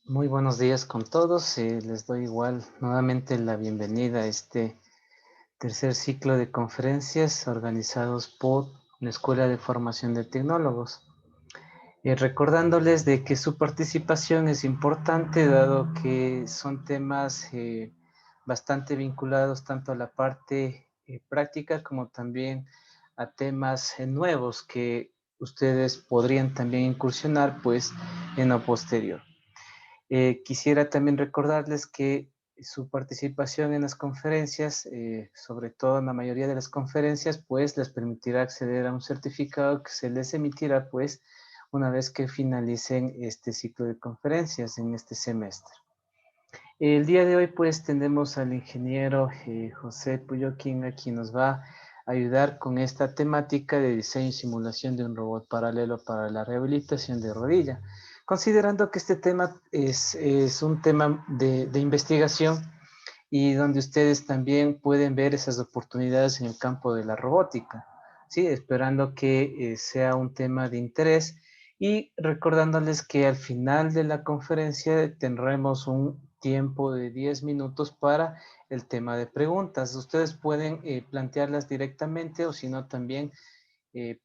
Muy buenos días con todos. Les doy igual nuevamente la bienvenida a este tercer ciclo de conferencias organizados por la Escuela de Formación de Tecnólogos. Recordándoles de que su participación es importante dado que son temas bastante vinculados tanto a la parte práctica como también a temas nuevos que ustedes podrían también incursionar pues en lo posterior. Quisiera también recordarles que su participación en las conferencias, sobre todo en la mayoría de las conferencias, pues les permitirá acceder a un certificado que se les emitirá pues una vez que finalicen este ciclo de conferencias en este semestre. El día de hoy pues tenemos al ingeniero José Puyo, quien aquí nos va a ayudar con esta temática de diseño y simulación de un robot paralelo para la rehabilitación de rodilla. Considerando que este tema es un tema de investigación y donde ustedes también pueden ver esas oportunidades en el campo de la robótica, ¿sí? Esperando que sea un tema de interés y recordándoles que al final de la conferencia tendremos un tiempo de 10 minutos para el tema de preguntas. Ustedes pueden plantearlas directamente o si no también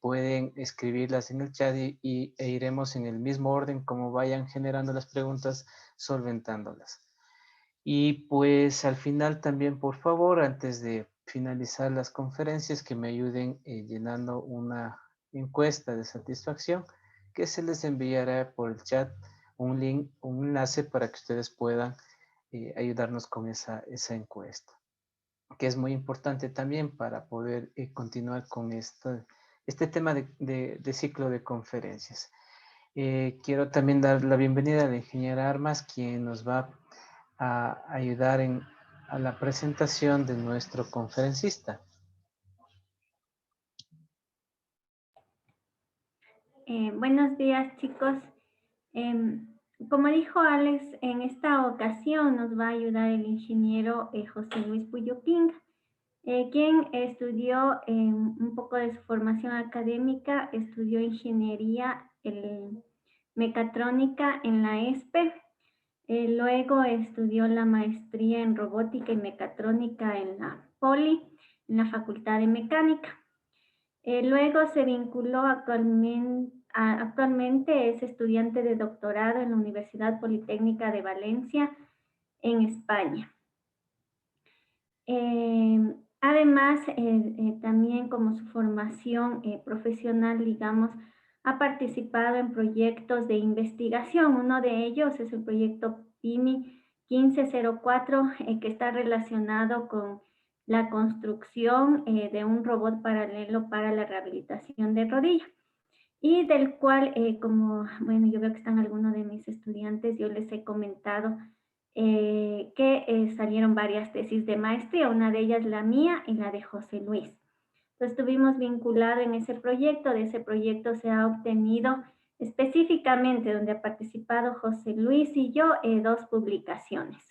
pueden escribirlas en el chat e iremos en el mismo orden como vayan generando las preguntas, solventándolas. Y pues al final también, por favor, antes de finalizar las conferencias, que me ayuden llenando una encuesta de satisfacción que se les enviará por el chat un link, un enlace para que ustedes puedan ayudarnos con esa encuesta, que es muy importante también para poder continuar con este tema de ciclo de conferencias. Quiero también dar la bienvenida a la ingeniera Armas, quien nos va a ayudar a la presentación de nuestro conferencista. Buenos días, chicos. Como dijo Alex, en esta ocasión nos va a ayudar el ingeniero José Luis Puyo King, quien estudió un poco de su formación académica, estudió ingeniería mecatrónica en la ESPE, luego estudió la maestría en robótica y mecatrónica en la POLI, en la Facultad de Mecánica. Luego se vinculó actualmente es estudiante de doctorado en la Universidad Politécnica de Valencia, en España. Además, también como su formación profesional, digamos, ha participado en proyectos de investigación. Uno de ellos es el proyecto PIMI 1504, que está relacionado con la construcción de un robot paralelo para la rehabilitación de rodilla y del cual, como, bueno, yo veo que están algunos de mis estudiantes, yo les he comentado que salieron varias tesis de maestría, una de ellas la mía y la de José Luis. Entonces, estuvimos vinculados en ese proyecto, de ese proyecto se ha obtenido específicamente, donde ha participado José Luis y yo, 2 publicaciones.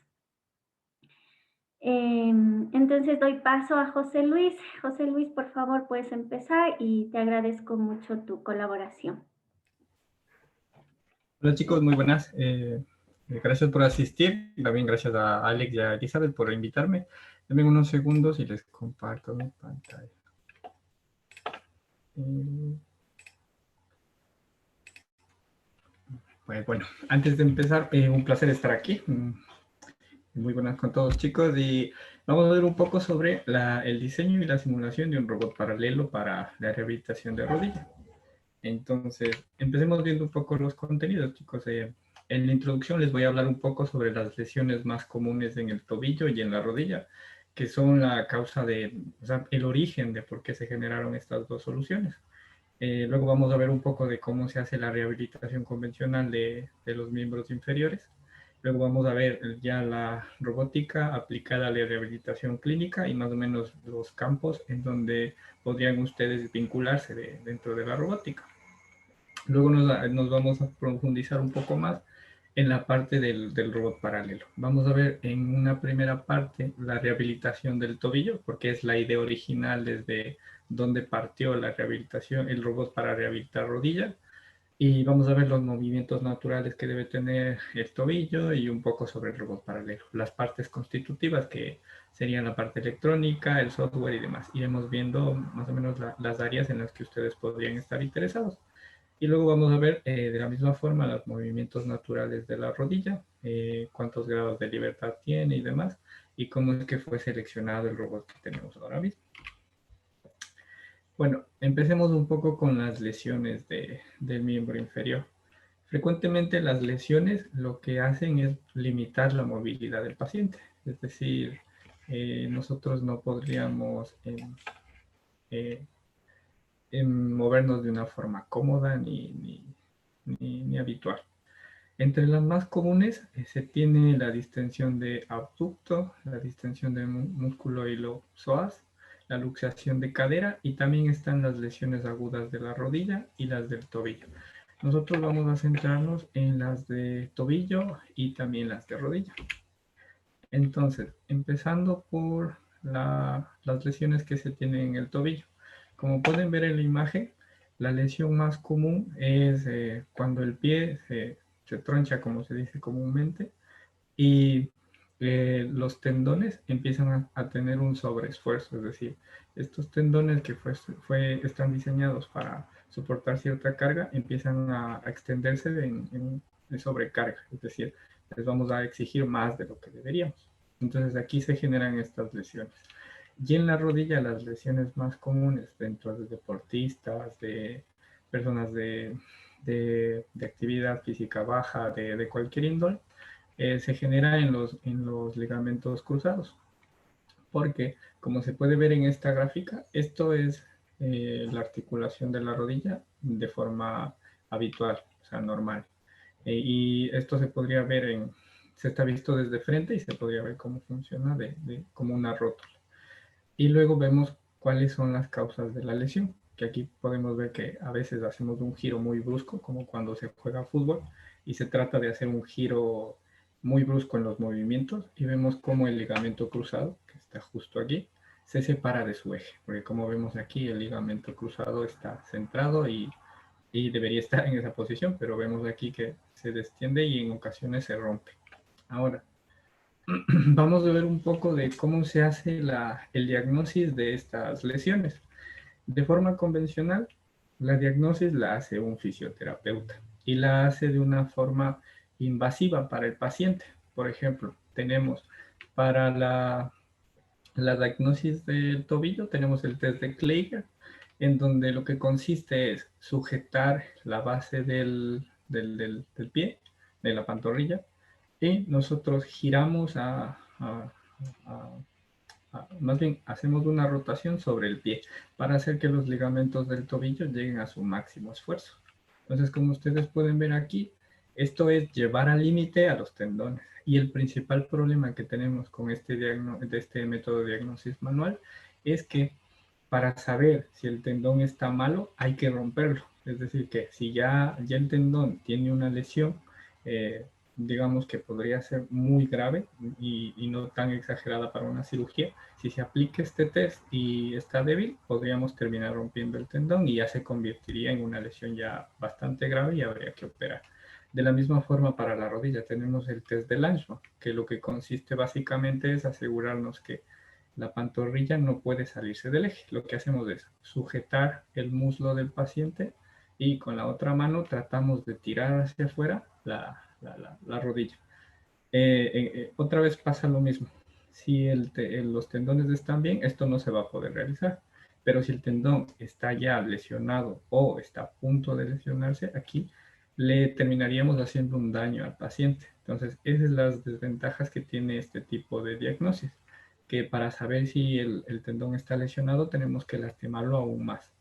Entonces doy paso a José Luis. José Luis, por favor, puedes empezar y te agradezco mucho tu colaboración. Hola chicos, muy buenas. Gracias por asistir. También gracias a Alex y a Elizabeth por invitarme. Denme unos segundos y les comparto mi pantalla. Pues bueno, antes de empezar, un placer estar aquí. Muy buenas con todos chicos y vamos a ver un poco sobre el diseño y la simulación de un robot paralelo para la rehabilitación de rodilla. Entonces, empecemos viendo un poco los contenidos, chicos. En la introducción les voy a hablar un poco sobre las lesiones más comunes en el tobillo y en la rodilla, que son la causa o sea, el origen de por qué se generaron estas dos soluciones. Luego vamos a ver un poco de cómo se hace la rehabilitación convencional de los miembros inferiores. Luego vamos a ver ya la robótica aplicada a la rehabilitación clínica y más o menos los campos en donde podrían ustedes vincularse dentro de la robótica. Luego nos vamos a profundizar un poco más en la parte del robot paralelo. Vamos a ver en una primera parte la rehabilitación del tobillo, porque es la idea original desde donde partió la rehabilitación, el robot para rehabilitar rodillas. Y vamos a ver los movimientos naturales que debe tener el tobillo y un poco sobre el robot paralelo. Las partes constitutivas que serían la parte electrónica, el software y demás. Iremos viendo más o menos las áreas en las que ustedes podrían estar interesados. Y luego vamos a ver de la misma forma los movimientos naturales de la rodilla, cuántos grados de libertad tiene y demás, y cómo es que fue seleccionado el robot que tenemos ahora mismo. Bueno, empecemos un poco con las lesiones del miembro inferior. Frecuentemente las lesiones lo que hacen es limitar la movilidad del paciente, es decir, nosotros no podríamos eh, movernos de una forma cómoda ni habitual. Entre las más comunes se tiene la distensión de abducto, la distensión de músculo iliopsoas, la luxación de cadera y también están las lesiones agudas de la rodilla y las del tobillo. Nosotros vamos a centrarnos en las de tobillo y también las de rodilla. Entonces, empezando por las lesiones que se tienen en el tobillo. Como pueden ver en la imagen, la lesión más común es cuando el pie se troncha, como se dice comúnmente, y los tendones empiezan a tener un sobreesfuerzo, es decir, estos tendones que están diseñados para soportar cierta carga empiezan a extenderse en sobrecarga, es decir, les vamos a exigir más de lo que deberíamos. Entonces aquí se generan estas lesiones. Y en la rodilla las lesiones más comunes dentro de deportistas, de personas de actividad física baja, de cualquier índole, se genera en los ligamentos cruzados. Porque, como se puede ver en esta gráfica, esto es la articulación de la rodilla de forma habitual, o sea, normal. Y esto se podría ver se está visto desde frente y se podría ver cómo funciona como una rótula. Y luego vemos cuáles son las causas de la lesión, que aquí podemos ver que a veces hacemos un giro muy brusco, como cuando se juega fútbol, y se trata de hacer un giro muy brusco en los movimientos, y vemos cómo el ligamento cruzado, que está justo aquí, se separa de su eje, porque como vemos aquí, el ligamento cruzado está centrado y debería estar en esa posición, pero vemos aquí que se destiende y en ocasiones se rompe. Ahora, vamos a ver un poco de cómo se hace el diagnóstico de estas lesiones. De forma convencional, la diagnosis la hace un fisioterapeuta y la hace de una forma invasiva para el paciente. Por ejemplo, tenemos para la diagnosis del tobillo, tenemos el test de Kleiger, en donde lo que consiste es sujetar la base del pie, de la pantorrilla, y nosotros giramos más bien hacemos una rotación sobre el pie para hacer que los ligamentos del tobillo lleguen a su máximo esfuerzo. Entonces, como ustedes pueden ver aquí, esto es llevar al límite a los tendones. Y el principal problema que tenemos con este método de diagnosis manual es que para saber si el tendón está malo hay que romperlo. Es decir, que si ya el tendón tiene una lesión, digamos que podría ser muy grave y no tan exagerada para una cirugía. Si se aplica este test y está débil, podríamos terminar rompiendo el tendón y ya se convertiría en una lesión ya bastante grave y habría que operar. De la misma forma para la rodilla tenemos el test de Langemann, que lo que consiste básicamente es asegurarnos que la pantorrilla no puede salirse del eje. Lo que hacemos es sujetar el muslo del paciente y con la otra mano tratamos de tirar hacia afuera la rodilla. Otra vez pasa lo mismo. Si los tendones están bien, esto no se va a poder realizar. Pero si el tendón está ya lesionado o está a punto de lesionarse, aquí le terminaríamos haciendo un daño al paciente. Entonces, esas son las desventajas que tiene este tipo de diagnóstico, que para saber si el tendón está lesionado tenemos que lastimarlo aún más.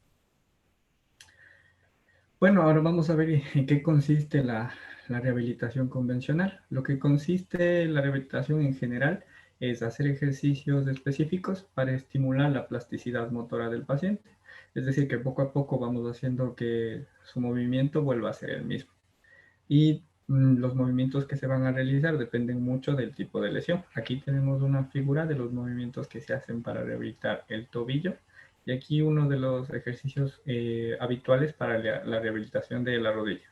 Bueno, ahora vamos a ver en qué consiste la rehabilitación convencional. Lo que consiste la rehabilitación en general es hacer ejercicios específicos para estimular la plasticidad motora del paciente. Es decir, que poco a poco vamos haciendo que su movimiento vuelva a ser el mismo. Y los movimientos que se van a realizar dependen mucho del tipo de lesión. Aquí tenemos una figura de los movimientos que se hacen para rehabilitar el tobillo Y aquí uno de los ejercicios habituales para la rehabilitación de la rodilla.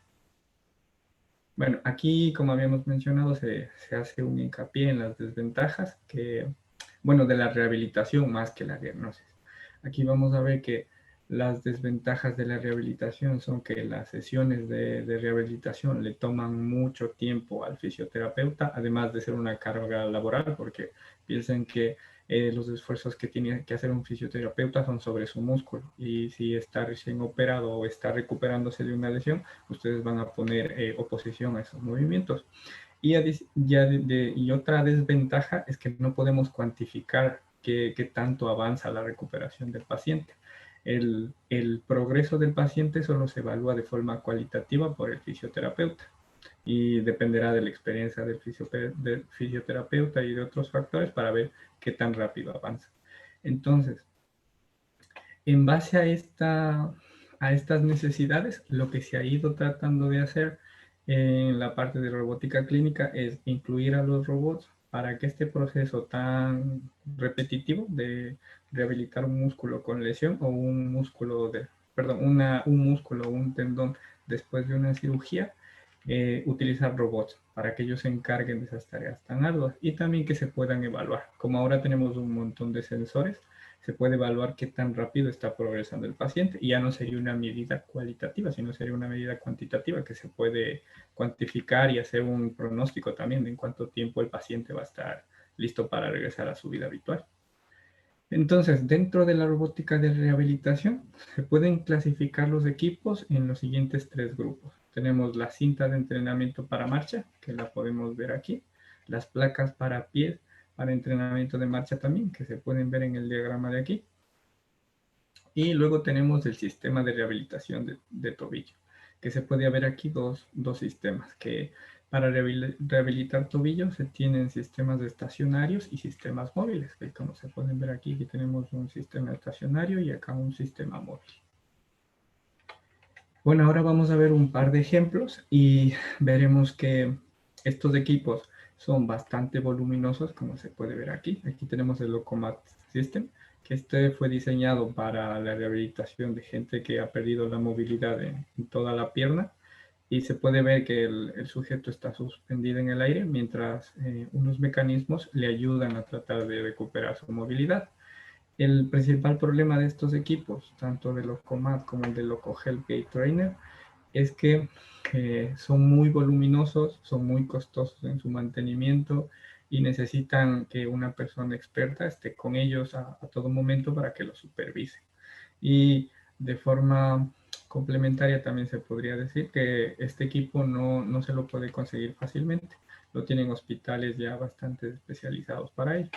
Bueno, aquí, como habíamos mencionado, se hace un hincapié en las desventajas bueno, de la rehabilitación más que la diagnosis. Aquí vamos a ver que las desventajas de la rehabilitación son que las sesiones de rehabilitación le toman mucho tiempo al fisioterapeuta, además de ser una carga laboral, porque piensen que los esfuerzos que tiene que hacer un fisioterapeuta son sobre su músculo, y si está recién operado o está recuperándose de una lesión, ustedes van a poner oposición a esos movimientos. Y otra desventaja es que no podemos cuantificar qué tanto avanza la recuperación del paciente. El progreso del paciente solo se evalúa de forma cualitativa por el fisioterapeuta y dependerá de la experiencia del fisioterapeuta y de otros factores para ver qué tan rápido avanza. Entonces, en base a estas necesidades, lo que se ha ido tratando de hacer en la parte de robótica clínica es incluir a los robots para que este proceso tan repetitivo de rehabilitar un músculo con lesión o un músculo un músculo o un tendón después de una cirugía, utilizar robots para que ellos se encarguen de esas tareas tan arduas y también que se puedan evaluar. Como ahora tenemos un montón de sensores, se puede evaluar qué tan rápido está progresando el paciente y ya no sería una medida cualitativa, sino sería una medida cuantitativa que se puede cuantificar y hacer un pronóstico también de en cuánto tiempo el paciente va a estar listo para regresar a su vida habitual. Entonces, dentro de la robótica de rehabilitación, se pueden clasificar los equipos en los siguientes 3 grupos. Tenemos la cinta de entrenamiento para marcha, que la podemos ver aquí, las placas para pies, para entrenamiento de marcha también, que se pueden ver en el diagrama de aquí. Y luego tenemos el sistema de rehabilitación de tobillo, que se puede ver aquí dos sistemas, que para rehabilitar tobillos se tienen sistemas estacionarios y sistemas móviles, que como se pueden ver aquí tenemos un sistema estacionario y acá un sistema móvil. Bueno, ahora vamos a ver un par de ejemplos y veremos que estos equipos son bastante voluminosos, como se puede ver aquí. Aquí tenemos el Locomat System, que este fue diseñado para la rehabilitación de gente que ha perdido la movilidad en toda la pierna. Y se puede ver que el sujeto está suspendido en el aire mientras unos mecanismos le ayudan a tratar de recuperar su movilidad. El principal problema de estos equipos, tanto de Locomat como el de Loco Health Gait Trainer, es que son muy voluminosos, son muy costosos en su mantenimiento y necesitan que una persona experta esté con ellos a todo momento para que los supervise. Y de forma complementaria también se podría decir que este equipo no se lo puede conseguir fácilmente. Lo tienen hospitales ya bastante especializados para ello.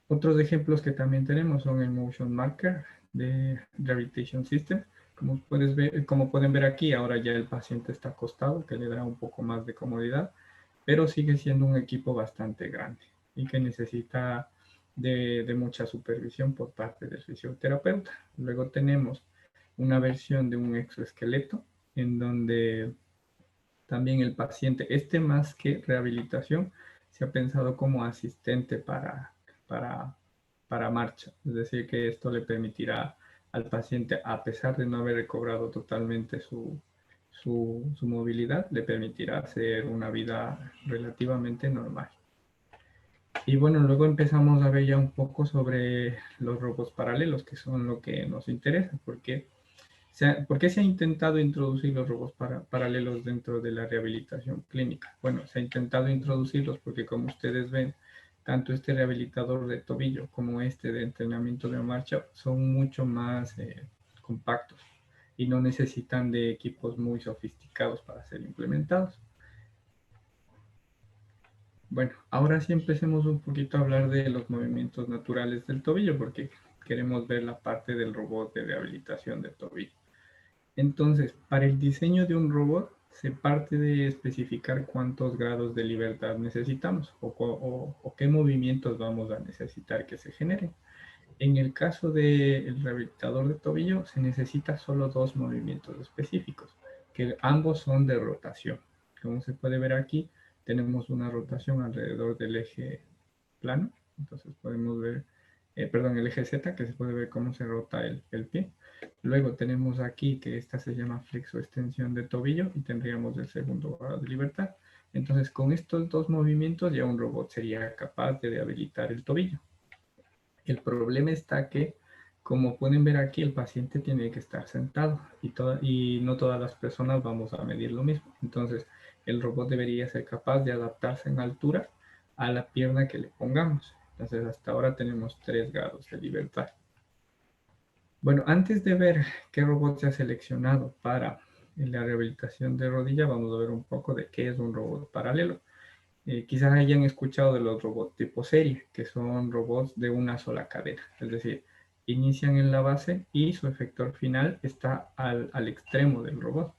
Otros ejemplos que también tenemos son el Motion Marker de Rehabilitation System. Como pueden ver aquí, ahora ya el paciente está acostado, que le da un poco más de comodidad, pero sigue siendo un equipo bastante grande y que necesita de mucha supervisión por parte del fisioterapeuta. Luego tenemos una versión de un exoesqueleto en donde también el paciente, más que rehabilitación, se ha pensado como asistente para marcha. Es decir, que esto le permitirá al paciente, a pesar de no haber recobrado totalmente su movilidad, le permitirá hacer una vida relativamente normal. Y bueno, luego empezamos a ver ya un poco sobre los robots paralelos, que son lo que nos interesa, porque ¿por qué se ha intentado introducir los robots paralelos dentro de la rehabilitación clínica? Bueno, se ha intentado introducirlos porque, como ustedes ven, tanto este rehabilitador de tobillo como este de entrenamiento de marcha son mucho más compactos y no necesitan de equipos muy sofisticados para ser implementados. Bueno, ahora sí empecemos un poquito a hablar de los movimientos naturales del tobillo, porque queremos ver la parte del robot de rehabilitación del tobillo. Entonces, para el diseño de un robot se parte de especificar cuántos grados de libertad necesitamos o qué movimientos vamos a necesitar que se generen. En el caso del rehabilitador de tobillo se necesita solo 2 movimientos específicos, que ambos son de rotación. Como se puede ver aquí, tenemos una rotación alrededor del eje plano. Entonces podemos ver perdón, el eje Z, que se puede ver cómo se rota el pie. Luego tenemos aquí que esta se llama flexo-extensión de tobillo y tendríamos el segundo grado de libertad. Entonces, con estos dos movimientos ya un robot sería capaz de habilitar el tobillo. El problema está que, como pueden ver aquí, el paciente tiene que estar sentado y no todas las personas vamos a medir lo mismo. Entonces, el robot debería ser capaz de adaptarse en altura a la pierna que le pongamos. Entonces, hasta ahora tenemos 3 grados de libertad. Bueno, antes de ver qué robot se ha seleccionado para la rehabilitación de rodilla, vamos a ver un poco de qué es un robot paralelo. Quizás hayan escuchado de los robots tipo serie, que son robots de una sola cadena. Es decir, inician en la base y su efector final está al extremo del robot.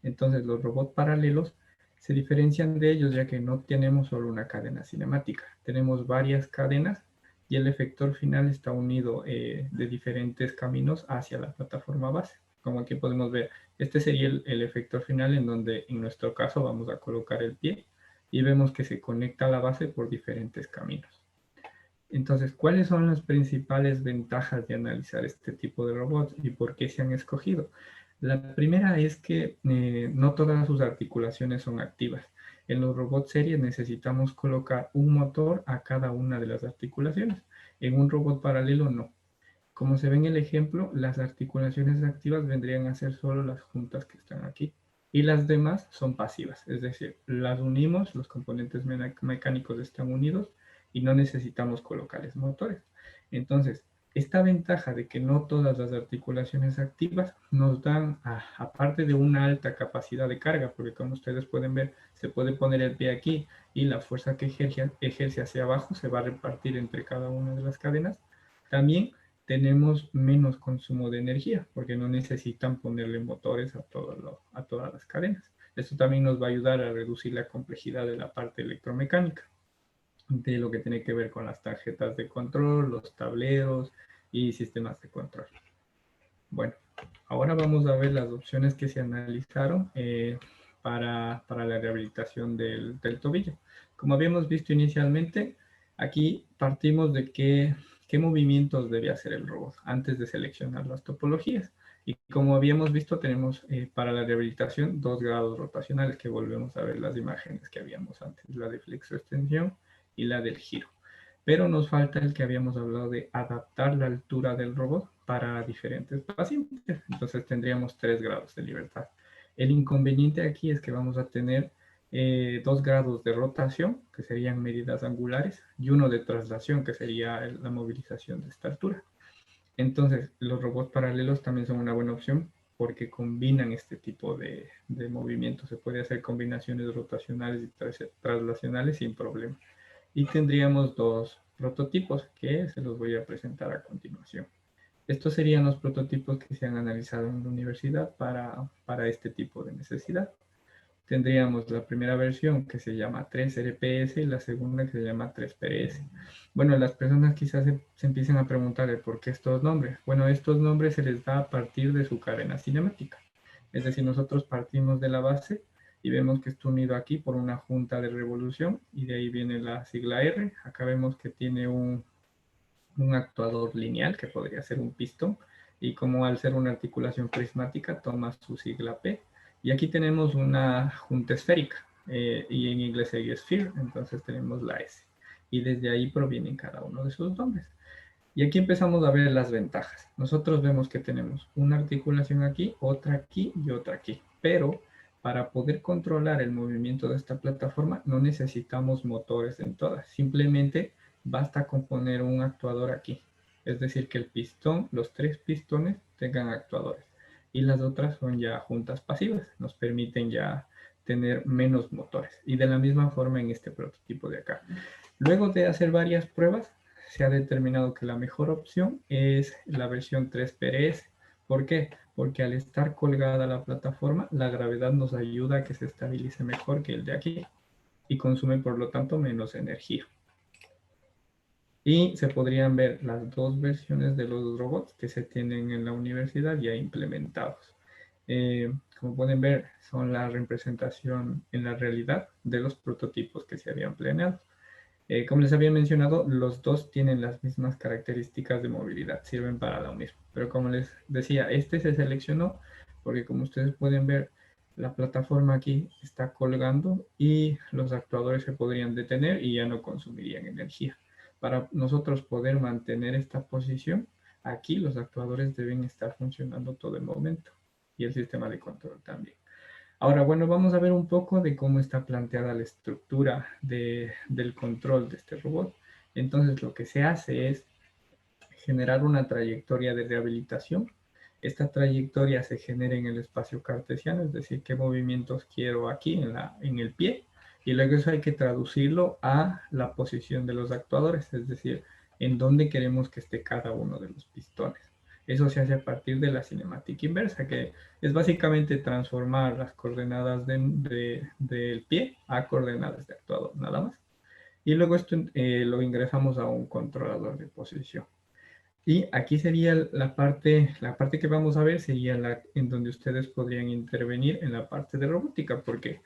Entonces, los robots paralelos se diferencian de ellos ya que no tenemos solo una cadena cinemática, tenemos varias cadenas y el efector final está unido de diferentes caminos hacia la plataforma base. Como aquí podemos ver, este sería el efector final en donde en nuestro caso vamos a colocar el pie y vemos que se conecta a la base por diferentes caminos. Entonces, ¿cuáles son las principales ventajas de analizar este tipo de robots y por qué se han escogido? La primera es que no todas sus articulaciones son activas. En los robots series necesitamos colocar un motor a cada una de las articulaciones. En un robot paralelo no. Como se ve en el ejemplo, las articulaciones activas vendrían a ser solo las juntas que están aquí. Y las demás son pasivas, es decir, las unimos, los componentes mecánicos están unidos y no necesitamos colocarles motores. Entonces, esta ventaja de que no todas las articulaciones activas nos dan, aparte de una alta capacidad de carga, porque como ustedes pueden ver, se puede poner el pie aquí y la fuerza que ejerce hacia abajo se va a repartir entre cada una de las cadenas. También tenemos menos consumo de energía, porque no necesitan ponerle motores a todas las cadenas. Esto también nos va a ayudar a reducir la complejidad de la parte electromecánica, de lo que tiene que ver con las tarjetas de control, los tableros y sistemas de control. Bueno, ahora vamos a ver las opciones que se analizaron para la rehabilitación del tobillo. Como habíamos visto inicialmente, aquí partimos de qué movimientos debe hacer el robot antes de seleccionar las topologías. Y como habíamos visto, tenemos para la rehabilitación 2 grados rotacionales, que volvemos a ver las imágenes que habíamos antes, la de flexo-extensión y la del giro. Pero nos falta el que habíamos hablado de adaptar la altura del robot para diferentes pacientes. Entonces tendríamos 3 grados de libertad. El inconveniente aquí es que vamos a tener 2 grados de rotación, que serían medidas angulares, y 1 de traslación, que sería la movilización de esta altura. Entonces, los robots paralelos también son una buena opción porque combinan este tipo de movimientos. Se puede hacer combinaciones rotacionales y traslacionales sin problema. Y tendríamos 2 prototipos que se los voy a presentar a continuación. Estos serían los prototipos que se han analizado en la universidad para este tipo de necesidad. Tendríamos la primera versión que se llama 3RPS y la segunda que se llama 3PRS. Bueno, las personas quizás se empiecen a preguntar por qué estos nombres. Bueno, estos nombres se les da a partir de su cadena cinemática. Es decir, nosotros partimos de la base y vemos que está unido aquí por una junta de revolución y de ahí viene la sigla R. Acá vemos que tiene un actuador lineal que podría ser un pistón y como al ser una articulación prismática toma su sigla P. Y aquí tenemos una junta esférica y en inglés hay sphere, entonces tenemos la S. Y desde ahí provienen cada uno de sus nombres. Y aquí empezamos a ver las ventajas. Nosotros vemos que tenemos una articulación aquí, otra aquí y otra aquí. Pero para poder controlar el movimiento de esta plataforma no necesitamos motores en todas. Simplemente basta con poner un actuador aquí. Es decir, que el pistón, los 3 pistones tengan actuadores. Y las otras son ya juntas pasivas. Nos permiten ya tener menos motores. Y de la misma forma en este prototipo de acá. Luego de hacer varias pruebas, se ha determinado que la mejor opción es la versión 3PRS. ¿Por qué? Porque al estar colgada la plataforma, la gravedad nos ayuda a que se estabilice mejor que el de aquí y consume por lo tanto menos energía. Y se podrían ver las 2 versiones de los robots que se tienen en la universidad ya implementados. Como pueden ver, son la representación en la realidad de los prototipos que se habían planeado. Como les había mencionado, los dos tienen las mismas características de movilidad, sirven para lo mismo. Pero como les decía, este se seleccionó porque como ustedes pueden ver, la plataforma aquí está colgando y los actuadores se podrían detener y ya no consumirían energía. Para nosotros poder mantener esta posición, aquí los actuadores deben estar funcionando todo el momento y el sistema de control también. Ahora, bueno, vamos a ver un poco de cómo está planteada la estructura del control de este robot. Entonces, lo que se hace es generar una trayectoria de rehabilitación. Esta trayectoria se genera en el espacio cartesiano, es decir, qué movimientos quiero aquí en el pie, y luego eso hay que traducirlo a la posición de los actuadores, es decir, en dónde queremos que esté cada uno de los pistones. Eso se hace a partir de la cinemática inversa, que es básicamente transformar las coordenadas del pie a coordenadas de actuador, nada más. Y luego esto lo ingresamos a un controlador de posición. Y aquí sería la parte que vamos a ver sería en donde ustedes podrían intervenir en la parte de robótica, porque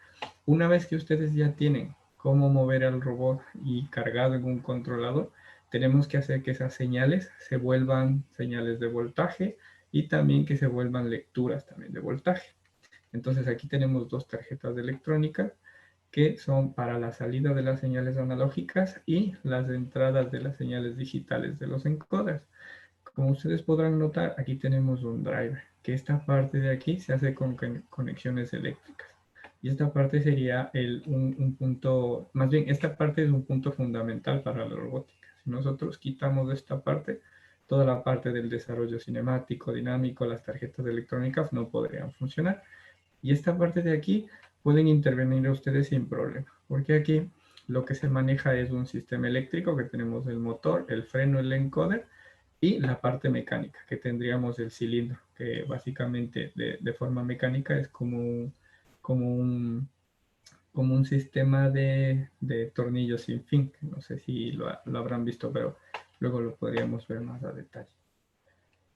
una vez que ustedes ya tienen cómo mover al robot y cargado en un controlador, tenemos que hacer que esas señales se vuelvan señales de voltaje y también que se vuelvan lecturas también de voltaje. Entonces aquí tenemos dos tarjetas de electrónica que son para la salida de las señales analógicas y las entradas de las señales digitales de los encoders. Como ustedes podrán notar, aquí tenemos un driver, que esta parte de aquí se hace con conexiones eléctricas. Y esta parte sería un punto, más bien, esta parte es un punto fundamental para la robótica. Si nosotros quitamos esta parte, toda la parte del desarrollo cinemático, dinámico, las tarjetas electrónicas no podrían funcionar. Y esta parte de aquí pueden intervenir ustedes sin problema, porque aquí lo que se maneja es un sistema eléctrico que tenemos el motor, el freno, el encoder, y la parte mecánica, que tendríamos el cilindro, que básicamente de forma mecánica es como un sistema de tornillos sin fin, que no sé si lo habrán visto, pero luego lo podríamos ver más a detalle.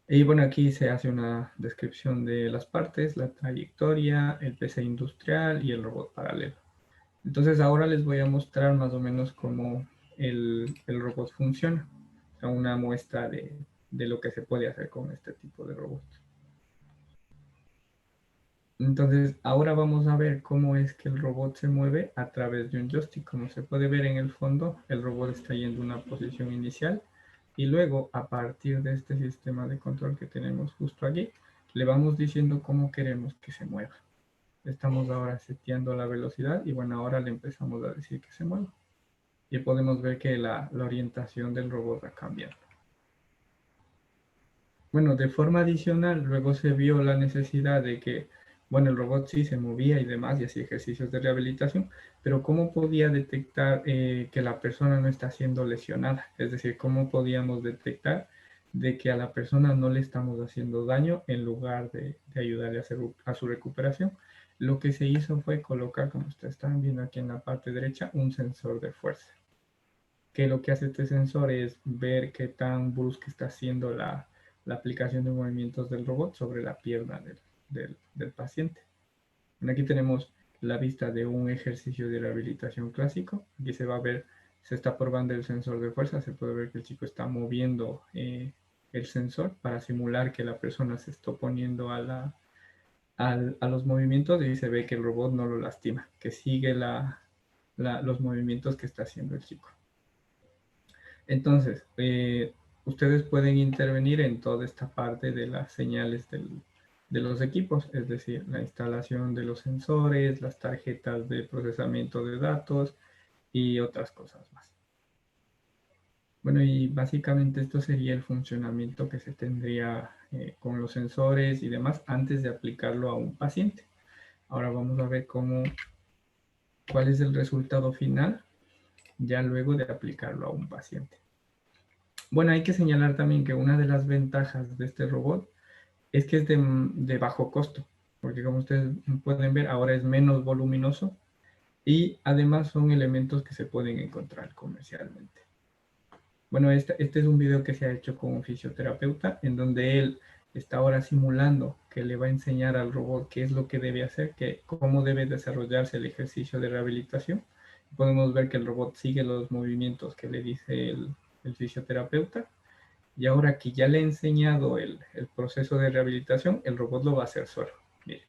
Y bueno, aquí se hace una descripción de las partes, la trayectoria, el PC industrial y el robot paralelo. Entonces ahora les voy a mostrar más o menos cómo el robot funciona. O sea, una muestra de lo que se puede hacer con este tipo de robots. Entonces ahora vamos a ver cómo es que el robot se mueve a través de un joystick. Como se puede ver en el fondo, el robot está yendo a una posición inicial y luego a partir de este sistema de control que tenemos justo aquí, le vamos diciendo cómo queremos que se mueva. Estamos ahora seteando la velocidad y bueno, ahora le empezamos a decir que se mueva. Y podemos ver que la orientación del robot ha cambiado. Bueno, de forma adicional, luego se vio la necesidad de que, bueno, el robot sí se movía y demás y hacía ejercicios de rehabilitación, pero ¿cómo podía detectar que la persona no está siendo lesionada? Es decir, ¿cómo podíamos detectar de que a la persona no le estamos haciendo daño en lugar de ayudarle a su recuperación? Lo que se hizo fue colocar, como ustedes están viendo aquí en la parte derecha, un sensor de fuerza. Que lo que hace este sensor es ver qué tan brusca está haciendo la aplicación de movimientos del robot sobre la pierna del paciente. Bueno, aquí tenemos la vista de un ejercicio de rehabilitación clásico. Aquí se va a ver, se está probando el sensor de fuerza, se puede ver que el chico está moviendo el sensor para simular que la persona se está oponiendo a los movimientos y se ve que el robot no lo lastima, que sigue los movimientos que está haciendo el chico. Entonces, ustedes pueden intervenir en toda esta parte de las señales de los equipos, es decir, la instalación de los sensores, las tarjetas de procesamiento de datos y otras cosas más. Bueno, y básicamente esto sería el funcionamiento que se tendría con los sensores y demás antes de aplicarlo a un paciente. Ahora vamos a ver cuál es el resultado final ya luego de aplicarlo a un paciente. Bueno, hay que señalar también que una de las ventajas de este robot es que es de bajo costo, porque como ustedes pueden ver, ahora es menos voluminoso y además son elementos que se pueden encontrar comercialmente. Bueno, este es un video que se ha hecho con un fisioterapeuta en donde él está ahora simulando que le va a enseñar al robot qué es lo que debe hacer, cómo debe desarrollarse el ejercicio de rehabilitación Podemos ver que el robot sigue los movimientos que le dice el fisioterapeuta. Y ahora que ya le he enseñado el proceso de rehabilitación, el robot lo va a hacer solo. Mire,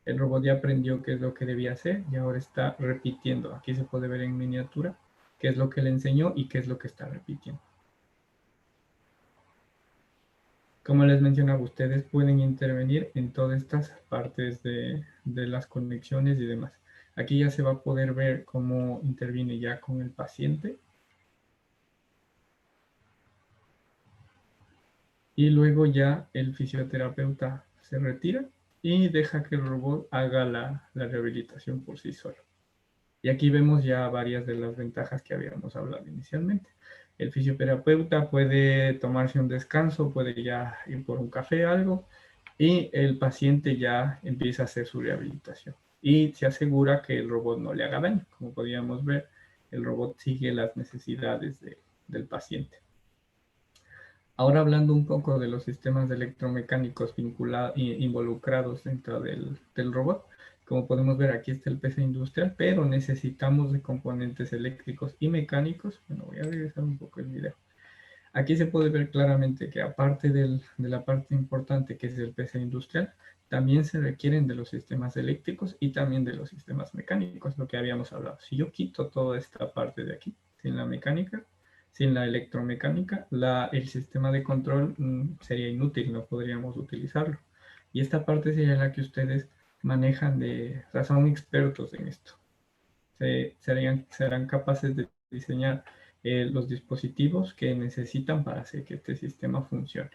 el robot ya aprendió qué es lo que debía hacer y ahora está repitiendo. Aquí se puede ver en miniatura qué es lo que le enseñó y qué es lo que está repitiendo. Como les mencionaba, ustedes pueden intervenir en todas estas partes de las conexiones y demás. Aquí ya se va a poder ver cómo interviene ya con el paciente. Y luego ya el fisioterapeuta se retira y deja que el robot haga la rehabilitación por sí solo. Y aquí vemos ya varias de las ventajas que habíamos hablado inicialmente. El fisioterapeuta puede tomarse un descanso, puede ya ir por un café, algo, y el paciente ya empieza a hacer su rehabilitación. Y se asegura que el robot no le haga daño. Como podíamos ver, el robot sigue las necesidades del paciente. Ahora hablando un poco de los sistemas electromecánicos involucrados dentro del robot, como podemos ver aquí está el PC industrial, pero necesitamos de componentes eléctricos y mecánicos. Bueno, voy a regresar un poco el video. Aquí se puede ver claramente que aparte de la parte importante que es el PC industrial, también se requieren de los sistemas eléctricos y también de los sistemas mecánicos, lo que habíamos hablado. Si yo quito toda esta parte de aquí, sin la mecánica, sin la electromecánica, el sistema de control sería inútil, no podríamos utilizarlo. Y esta parte sería la que ustedes manejan o sea, son expertos en esto. Serán capaces de diseñar los dispositivos que necesitan para hacer que este sistema funcione.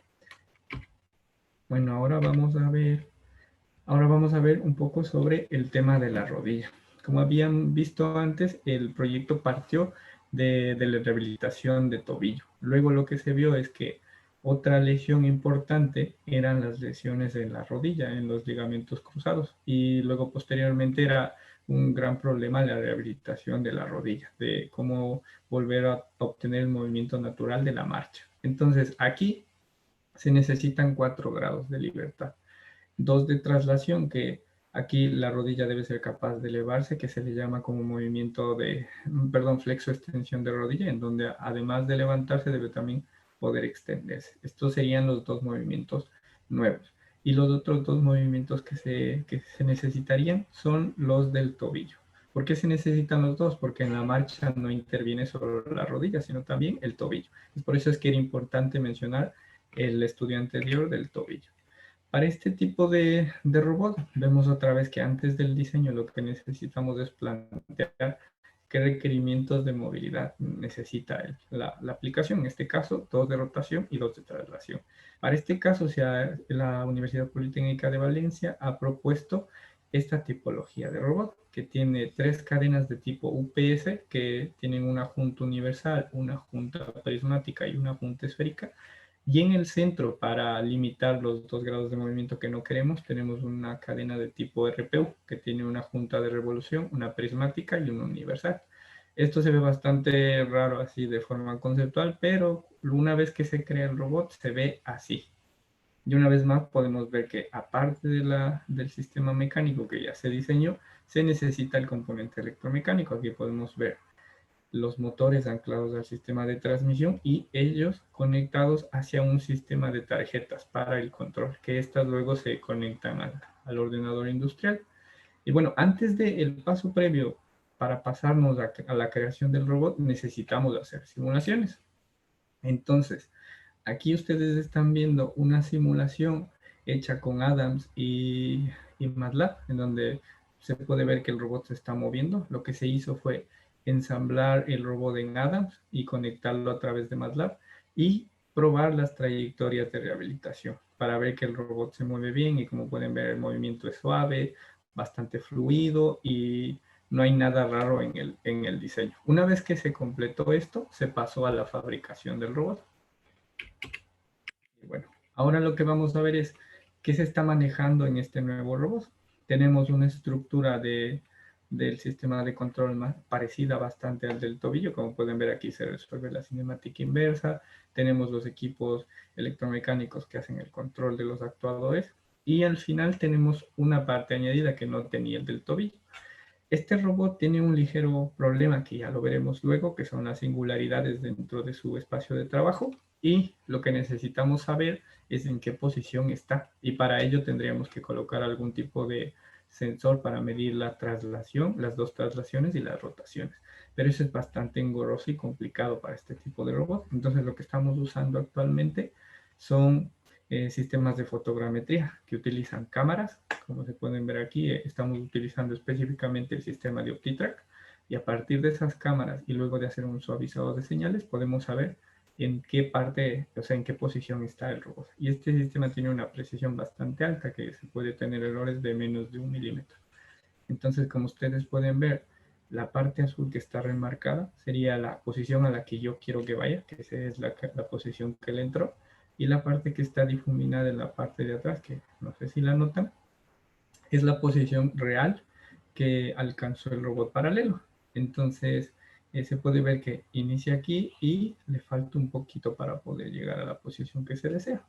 Bueno, ahora vamos a ver un poco sobre el tema de la rodilla. Como habían visto antes, el proyecto partió de la rehabilitación de tobillo. Luego lo que se vio es que otra lesión importante eran las lesiones en la rodilla, en los ligamentos cruzados. Y luego posteriormente era un gran problema la rehabilitación de la rodilla, de cómo volver a obtener el movimiento natural de la marcha. Entonces aquí se necesitan 4 grados de libertad. 2 de traslación, que aquí la rodilla debe ser capaz de elevarse, que se le llama como movimiento flexo-extensión de rodilla, en donde además de levantarse debe también poder extenderse. Estos serían los 2 movimientos nuevos. Y los otros 2 movimientos que se necesitarían son los del tobillo. ¿Por qué se necesitan los dos? Porque en la marcha no interviene solo la rodilla, sino también el tobillo. Por eso es que era importante mencionar el estudio anterior del tobillo. Para este tipo de robot, vemos otra vez que antes del diseño lo que necesitamos es plantear qué requerimientos de movilidad necesita la aplicación. En este caso, 2 de rotación y 2 de traslación. Para este caso, la Universidad Politécnica de Valencia ha propuesto esta tipología de robot, que tiene 3 cadenas de tipo UPS, que tienen una junta universal, una junta prismática y una junta esférica. Y en el centro, para limitar los 2 grados de movimiento que no queremos, tenemos una cadena de tipo RPU, que tiene una junta de revolución, una prismática y una universal. Esto se ve bastante raro así de forma conceptual, pero una vez que se crea el robot, se ve así. Y una vez más podemos ver que aparte del sistema mecánico que ya se diseñó, se necesita el componente electromecánico. Aquí podemos ver los motores anclados al sistema de transmisión y ellos conectados hacia un sistema de tarjetas para el control, que estas luego se conectan al ordenador industrial. Y bueno, antes del paso previo para pasarnos a la creación del robot, necesitamos hacer simulaciones. Entonces, aquí ustedes están viendo una simulación hecha con Adams y MATLAB, en donde se puede ver que el robot se está moviendo. Lo que se hizo fue ensamblar el robot en Adams y conectarlo a través de MATLAB y probar las trayectorias de rehabilitación para ver que el robot se mueve bien, y como pueden ver el movimiento es suave, bastante fluido y no hay nada raro en el diseño. Una vez que se completó esto, se pasó a la fabricación del robot. Y bueno, ahora lo que vamos a ver es qué se está manejando en este nuevo robot. Tenemos una estructura del sistema de control más parecida bastante al del tobillo. Como pueden ver, aquí se resuelve la cinemática inversa. Tenemos los equipos electromecánicos que hacen el control de los actuadores. Y al final tenemos una parte añadida que no tenía el del tobillo. Este robot tiene un ligero problema que ya lo veremos luego, que son las singularidades dentro de su espacio de trabajo, y lo que necesitamos saber es en qué posición está, y para ello tendríamos que colocar algún tipo de sensor para medir la traslación, las dos traslaciones y las rotaciones. Pero eso es bastante engorroso y complicado para este tipo de robot. Entonces lo que estamos usando actualmente son sistemas de fotogrametría que utilizan cámaras. Como se pueden ver aquí, estamos utilizando específicamente el sistema de OptiTrack, y a partir de esas cámaras y luego de hacer un suavizado de señales podemos saber en qué parte, o sea, en qué posición está el robot. Y este sistema tiene una precisión bastante alta, que se puede tener errores de menos de 1 milímetro. Entonces, como ustedes pueden ver, la parte azul que está remarcada sería la posición a la que yo quiero que vaya, que esa es la posición que le entró, y la parte que está difuminada en la parte de atrás, que no sé si la notan, es la posición real que alcanzó el robot paralelo. Entonces, se puede ver que inicia aquí y le falta un poquito para poder llegar a la posición que se desea.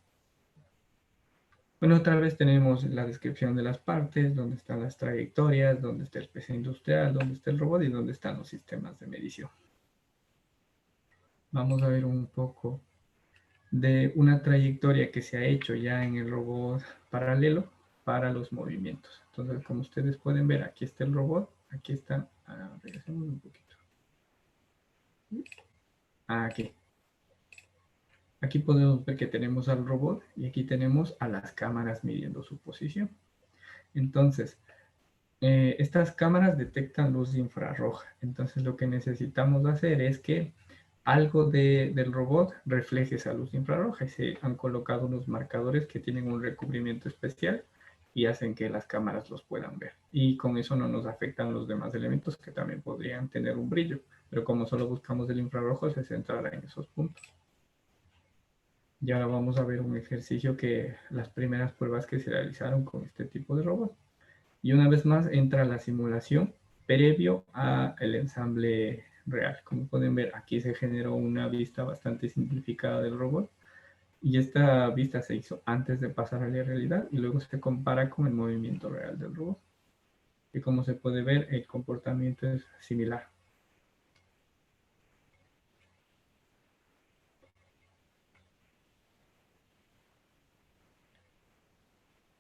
Bueno, otra vez tenemos la descripción de las partes, dónde están las trayectorias, dónde está el PC industrial, dónde está el robot y dónde están los sistemas de medición. Vamos a ver un poco de una trayectoria que se ha hecho ya en el robot paralelo para los movimientos. Entonces, como ustedes pueden ver, aquí está el robot, aquí está, regresemos un poquito. Aquí. Aquí podemos ver que tenemos al robot y aquí tenemos a las cámaras midiendo su posición. Entonces, estas cámaras detectan luz infrarroja. Entonces, lo que necesitamos hacer es que algo del robot refleje esa luz infrarroja, y se han colocado unos marcadores que tienen un recubrimiento especial y hacen que las cámaras los puedan ver. Y con eso no nos afectan los demás elementos que también podrían tener un brillo, pero como solo buscamos el infrarrojo, se centrará en esos puntos. Y ahora vamos a ver un ejercicio que las primeras pruebas que se realizaron con este tipo de robot. Y una vez más entra la simulación previo al ensamble real. Como pueden ver, aquí se generó una vista bastante simplificada del robot, y esta vista se hizo antes de pasar a la realidad y luego se compara con el movimiento real del robot. Y como se puede ver, el comportamiento es similar.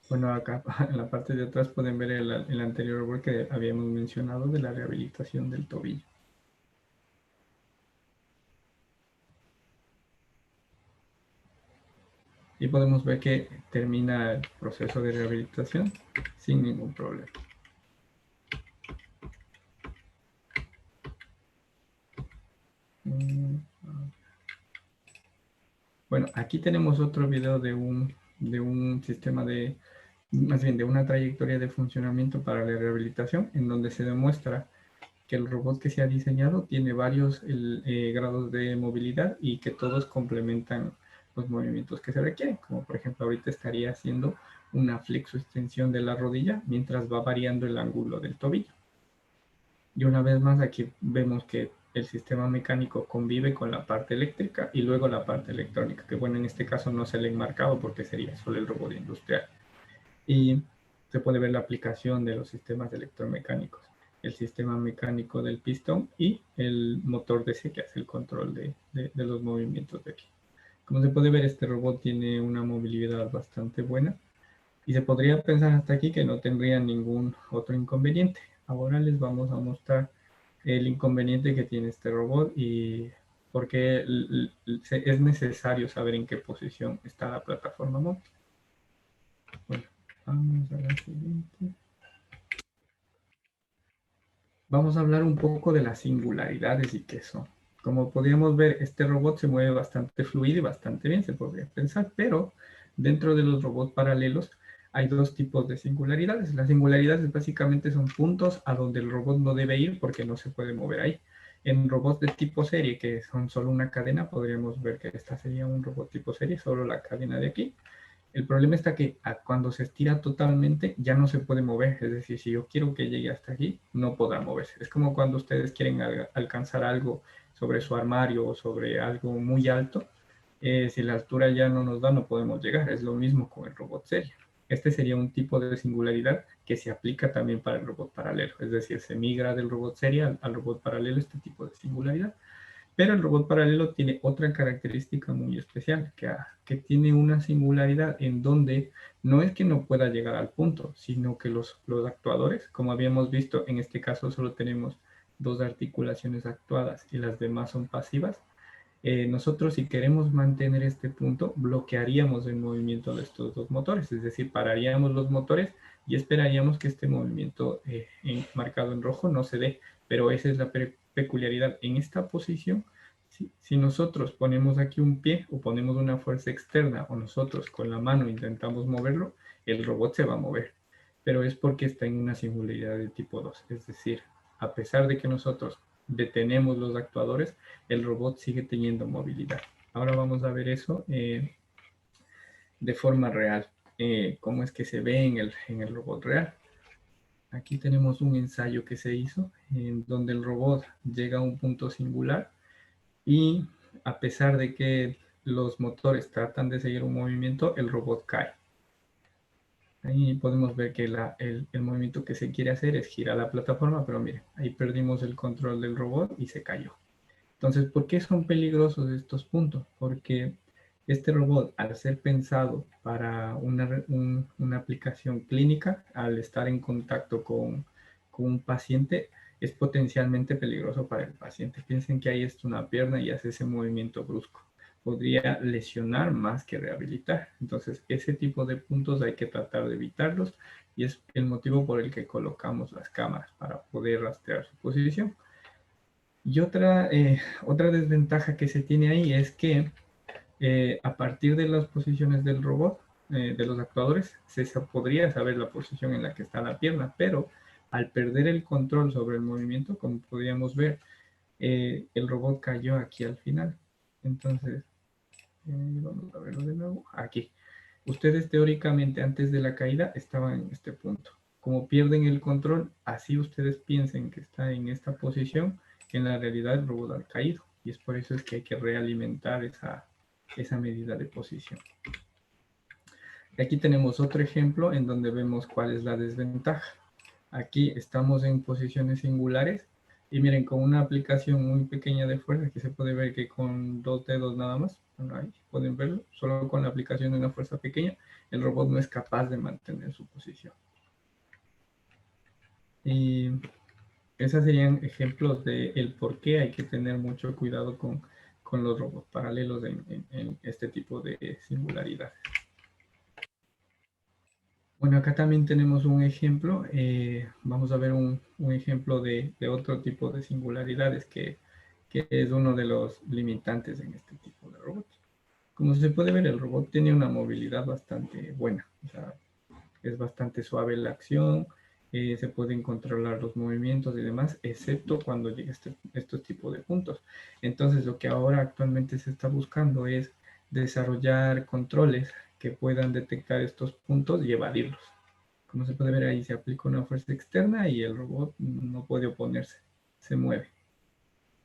Bueno, acá en la parte de atrás pueden ver el anterior robot que habíamos mencionado de la rehabilitación del tobillo. Y podemos ver que termina el proceso de rehabilitación sin ningún problema. Bueno, aquí tenemos otro video de un sistema más bien de una trayectoria de funcionamiento para la rehabilitación, en donde se demuestra que el robot que se ha diseñado tiene varios grados de movilidad y que todos complementan los movimientos que se requieren. Como por ejemplo, ahorita estaría haciendo una flexo-extensión de la rodilla mientras va variando el ángulo del tobillo. Y una vez más, aquí vemos que el sistema mecánico convive con la parte eléctrica y luego la parte electrónica, que bueno, en este caso no se le ha enmarcado porque sería solo el robot industrial. Y se puede ver la aplicación de los sistemas electromecánicos, el sistema mecánico del pistón y el motor DC que hace el control de los movimientos de aquí. Como se puede ver, este robot tiene una movilidad bastante buena y se podría pensar hasta aquí que no tendría ningún otro inconveniente. Ahora les vamos a mostrar el inconveniente que tiene este robot y por qué es necesario saber en qué posición está la plataforma móvil. Bueno, vamos a la siguiente. Vamos a hablar un poco de las singularidades y qué son. Como podríamos ver, este robot se mueve bastante fluido y bastante bien, se podría pensar, pero dentro de los robots paralelos hay dos tipos de singularidades. Las singularidades básicamente son puntos a donde el robot no debe ir porque no se puede mover ahí. En robots de tipo serie, que son solo una cadena, podríamos ver que esta sería un robot tipo serie, solo la cadena de aquí. El problema está que cuando se estira totalmente ya no se puede mover. Es decir, si yo quiero que llegue hasta aquí, no podrá moverse. Es como cuando ustedes quieren alcanzar algo sobre su armario o sobre algo muy alto. Si la altura ya no nos da, no podemos llegar. Es lo mismo con el robot serie. Este sería un tipo de singularidad que se aplica también para el robot paralelo, es decir, se migra del robot serial al robot paralelo este tipo de singularidad. Pero el robot paralelo tiene otra característica muy especial, que tiene una singularidad en donde no es que no pueda llegar al punto, sino que los actuadores, como habíamos visto, en este caso solo tenemos dos articulaciones actuadas y las demás son pasivas. Nosotros, si queremos mantener este punto, bloquearíamos el movimiento de estos dos motores, es decir, pararíamos los motores y esperaríamos que este movimiento marcado en rojo no se dé, pero esa es la peculiaridad. En esta posición, si nosotros ponemos aquí un pie o ponemos una fuerza externa o nosotros con la mano intentamos moverlo, el robot se va a mover, pero es porque está en una singularidad de tipo 2, es decir, a pesar de que nosotros detenemos los actuadores, el robot sigue teniendo movilidad. Ahora vamos a ver eso de forma real. Cómo es que se ve en el robot real. Aquí tenemos un ensayo que se hizo en donde el robot llega a un punto singular y a pesar de que los motores tratan de seguir un movimiento, el robot cae. Ahí podemos ver que el movimiento que se quiere hacer es girar la plataforma, pero miren, ahí perdimos el control del robot y se cayó. Entonces, ¿por qué son peligrosos estos puntos? Porque este robot, al ser pensado para una aplicación clínica, al estar en contacto con un paciente, es potencialmente peligroso para el paciente. Piensen que ahí está una pierna y hace ese movimiento brusco. Podría lesionar más que rehabilitar. Entonces, ese tipo de puntos hay que tratar de evitarlos y es el motivo por el que colocamos las cámaras para poder rastrear su posición. Y otra desventaja que se tiene ahí es que a partir de las posiciones del robot, de los actuadores, se podría saber la posición en la que está la pierna, pero al perder el control sobre el movimiento, como podíamos ver, el robot cayó aquí al final. Entonces, vamos a verlo de nuevo. Aquí. Ustedes teóricamente antes de la caída estaban en este punto. Como pierden el control, así ustedes piensen que está en esta posición, en la realidad el robot ha caído. Y es por eso es que hay que realimentar esa medida de posición. Aquí tenemos otro ejemplo en donde vemos cuál es la desventaja. Aquí estamos en posiciones singulares y miren, con una aplicación muy pequeña de fuerza, que se puede ver que con 2 dedos nada más, bueno, ahí pueden verlo, solo con la aplicación de una fuerza pequeña, el robot no es capaz de mantener su posición. Y esos serían ejemplos de el por qué hay que tener mucho cuidado con los robots paralelos en este tipo de singularidades. Bueno, acá también tenemos un ejemplo. Vamos a ver un ejemplo de otro tipo de singularidades que es uno de los limitantes en este tipo de robots. Como se puede ver, el robot tiene una movilidad bastante buena. O sea, es bastante suave la acción, se pueden controlar los movimientos y demás, excepto cuando llega estos tipos de puntos. Entonces, lo que ahora actualmente se está buscando es desarrollar controles que puedan detectar estos puntos y evadirlos. Como se puede ver ahí, se aplica una fuerza externa y el robot no puede oponerse, se mueve.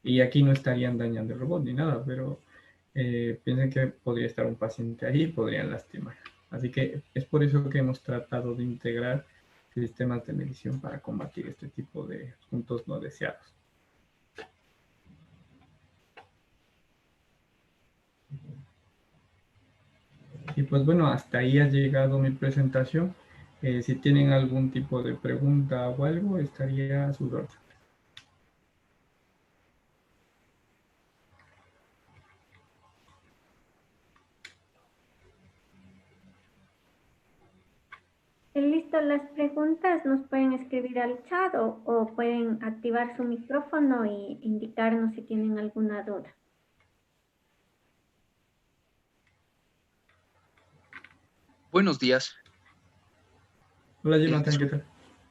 Y aquí no estarían dañando el robot ni nada, pero piensen que podría estar un paciente ahí y podrían lastimar. Así que es por eso que hemos tratado de integrar sistemas de medición para combatir este tipo de puntos no deseados. Y pues bueno, hasta ahí ha llegado mi presentación. Si tienen algún tipo de pregunta o algo, estaría a su orden. Listo, las preguntas nos pueden escribir al chat o pueden activar su micrófono e indicarnos si tienen alguna duda. Buenos días. Hola, Jonathan, ¿qué tal?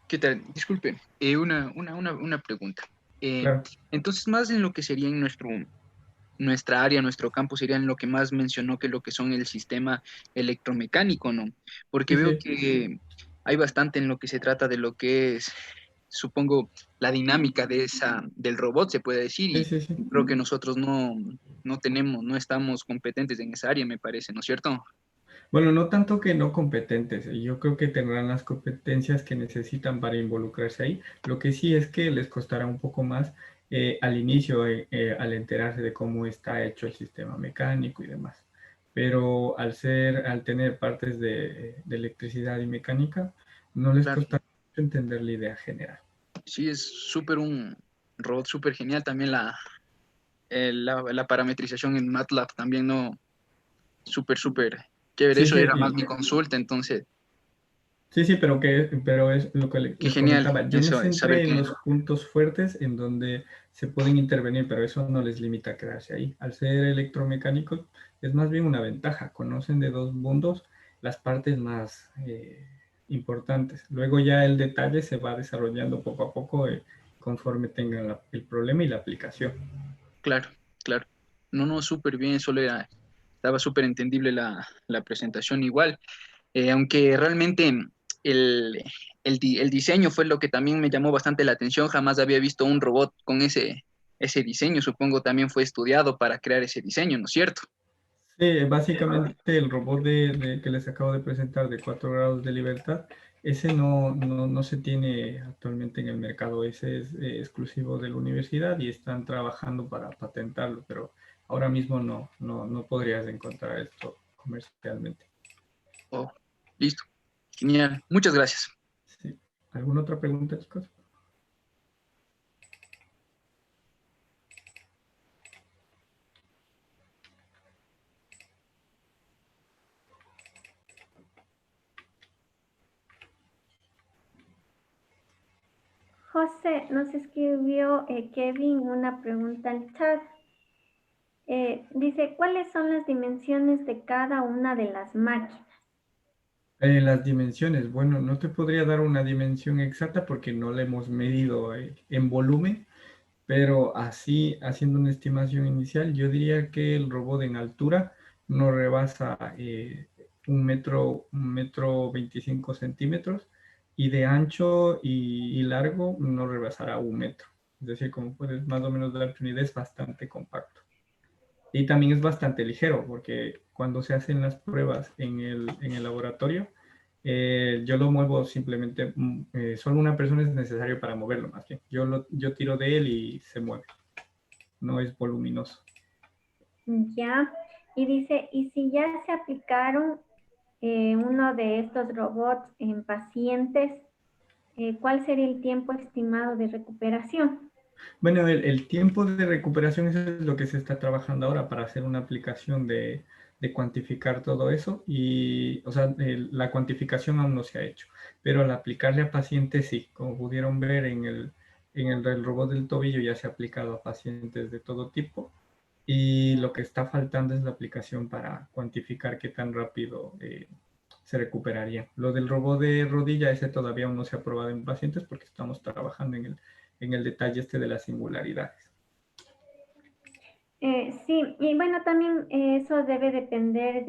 ¿Qué tal? Disculpe, una pregunta. Claro. Entonces, más en lo que sería en nuestra área, nuestro campo, sería en lo que más mencionó que lo que son el sistema electromecánico, ¿no? Porque Sí, veo sí. que hay bastante en lo que se trata de lo que es, supongo, la dinámica del robot, se puede decir, Sí, y sí, sí. creo que nosotros no estamos competentes en esa área, me parece, ¿no es cierto? Bueno, no tanto que no competentes, yo creo que tendrán las competencias que necesitan para involucrarse ahí. Lo que sí es que les costará un poco más al inicio, al enterarse de cómo está hecho el sistema mecánico y demás. Pero al tener partes de electricidad y mecánica, no les Claro, costará mucho entender la idea general. sí, es súper un robot súper genial. También la parametrización en MATLAB también, ¿no? Súper, súper chévere. Sí, Eso sí, era más mi consulta, entonces, sí, pero es lo que qué les genial comentaba. Yo me eso, saber centré en que, los puntos fuertes en donde se pueden intervenir, pero eso no les limita a quedarse ahí. Al ser electromecánicos, es más bien una ventaja. Conocen de dos mundos las partes más importantes. Luego ya el detalle se va desarrollando poco a poco conforme tengan el problema y la aplicación. claro, claro. No, no, súper bien, estaba súper entendible la presentación igual. Aunque realmente el, el diseño fue lo que también me llamó bastante la atención. Jamás había visto un robot con ese diseño. Supongo también fue estudiado para crear ese diseño, ¿no es cierto? Sí, básicamente el robot que les acabo de presentar de 4 grados de libertad, ese no se tiene actualmente en el mercado, ese es exclusivo de la universidad y están trabajando para patentarlo, pero ahora mismo no podrías encontrar esto comercialmente. Oh, listo. Genial. Muchas gracias. Sí. ¿Alguna otra pregunta, chicos? José, nos escribió Kevin una pregunta al chat. Dice, ¿cuáles son las dimensiones de cada una de las máquinas? Las dimensiones, bueno, no te podría dar una dimensión exacta porque no la hemos medido en volumen. Pero así, haciendo una estimación inicial, yo diría que el robot en altura no rebasa 1 metro 25 centímetros, y de ancho y largo no rebasará 1 metro. Es decir, como puedes más o menos darte una idea, es bastante compacto. Y también es bastante ligero, porque cuando se hacen las pruebas en el laboratorio, yo lo muevo simplemente, solo una persona es necesario para moverlo más bien. Yo tiro de él y se mueve, no es voluminoso. Ya. Y dice, ¿y si ya se aplicaron uno de estos robots en pacientes, cuál sería el tiempo estimado de recuperación? Bueno, el tiempo de recuperación, eso es lo que se está trabajando ahora para hacer una aplicación de cuantificar todo eso. Y, o sea, la cuantificación aún no se ha hecho, pero al aplicarle a pacientes sí, como pudieron ver el robot del tobillo ya se ha aplicado a pacientes de todo tipo. Y lo que está faltando es la aplicación para cuantificar qué tan rápido se recuperaría. Lo del robot de rodilla, ese todavía aún no se ha probado en pacientes porque estamos trabajando en el detalle de las singularidades. Sí, y bueno, también eso debe depender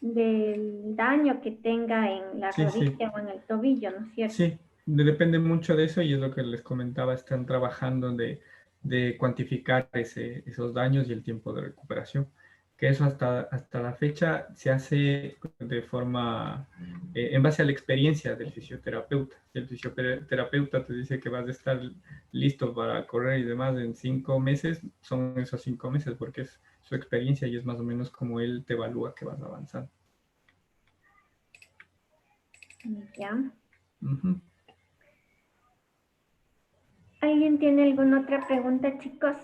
del daño que tenga en la Sí, sí, rodilla o en el tobillo, ¿no es cierto? sí, depende mucho de eso y es lo que les comentaba, están trabajando de cuantificar esos daños y el tiempo de recuperación, que eso hasta la fecha se hace de forma, en base a la experiencia del fisioterapeuta. Si el fisioterapeuta te dice que vas a estar listo para correr y demás en 5 meses, son esos 5 meses porque es su experiencia y es más o menos como él te evalúa que vas avanzando. Ya. Ujú. ¿Alguien tiene alguna otra pregunta, chicos?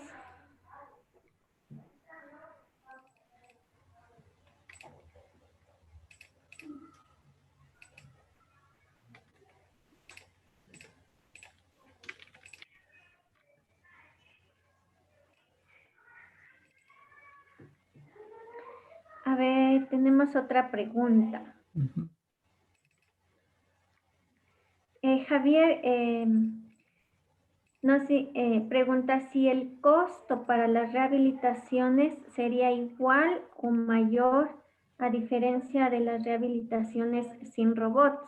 A ver, tenemos otra pregunta. Ujú. Javier pregunta si el costo para las rehabilitaciones sería igual o mayor a diferencia de las rehabilitaciones sin robots.